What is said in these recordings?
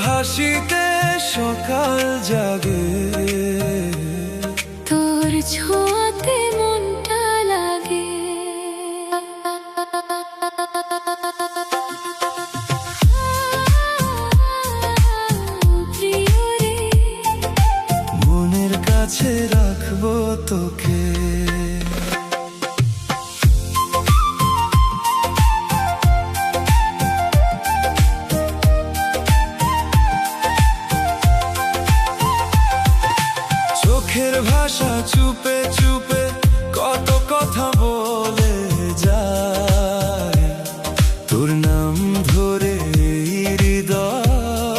হাসিতে সকাল জাগে, তোর ছোঁয়াতে মনটা লাগে। প্রিয় রে, মনের কাছে রাখবো তোকে। চোখের ভাষা চুপে চুপে কত কথা বলে যায়, তোর নাম ধরে হৃদয়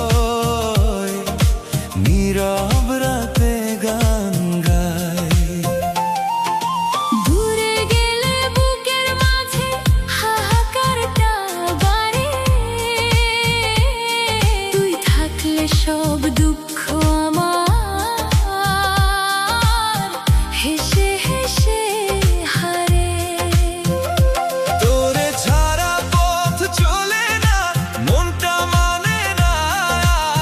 নীরব রাতে গান গায়। দূরে গেলে বুকের মাঝে হাহাকারটা বাড়ে, তুই থাকলে সব দুঃখ হেসে হেসে হারে। তোরে ছাড়া পথ চলে না, মনটা মানে না,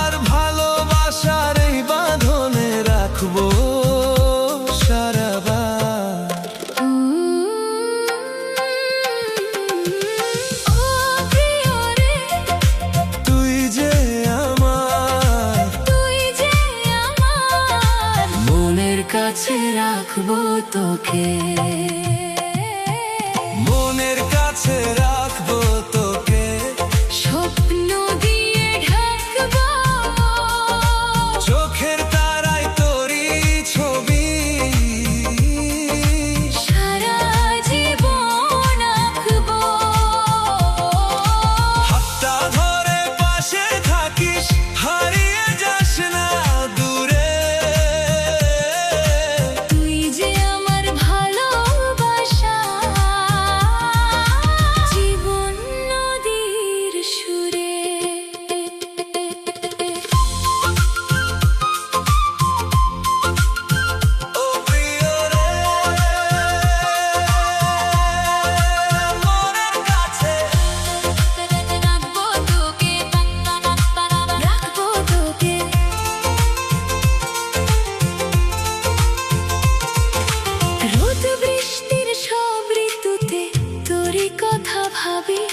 আর ভালোবাসার এই বাঁধনে রাখবো সারাবার। ও প্রিয় রে, তুই যে আমার, তুই যে আমার, মনের কাছে রাখবো তোকে, মনের কাছে রাখবো তোকে। স্বপ্ন দিয়ে ঢাকবো, চোখের তারায় তোরই ছবি সারা জীবন আঁকবো। হাতটা ধরে পাশে থাকিস, হারিয়ে যাস না দূরে। তুই যে আমার ভালোবাসা, জীবন নদীর সুরে। ও প্রিয় রে, মনের কাছে রাখবো তোকে, রাখবো তোকে। রোদ বৃষ্টির সব ঋতুতে তোরই কথা ভাবি,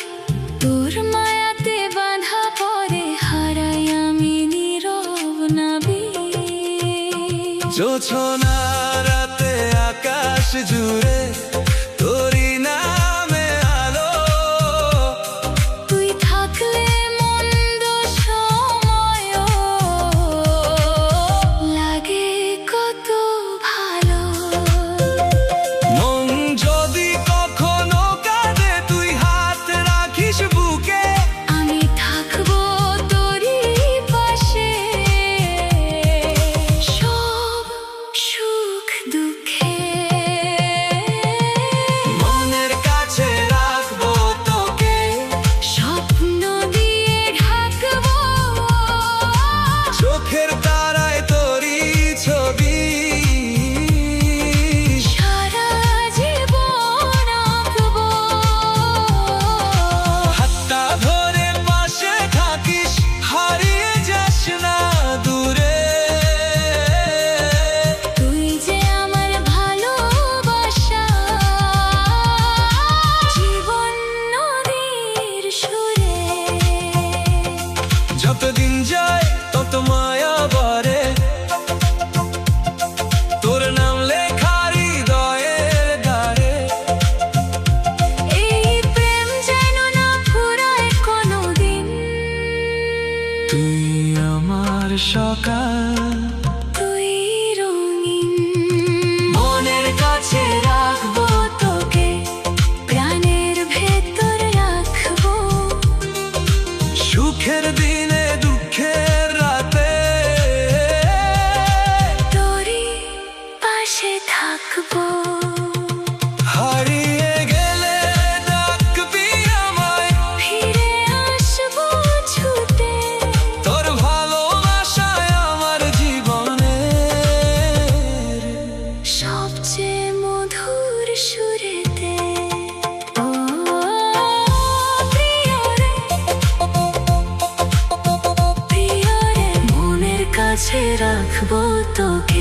তোর মায়াতে বাঁধা পড়ে হারাই আমি নীরব নাবি। জোছনা রাতে আকাশ জুড়ে তোরই নামে আলো, তুই থাকলে মন্দ সময়ও লাগে কত ভালো। মন যদি কখনো কাঁদে তুই হাত রাখিস বুকে, আমি থাকবো তোরই পাশে সব রাখবো তোকে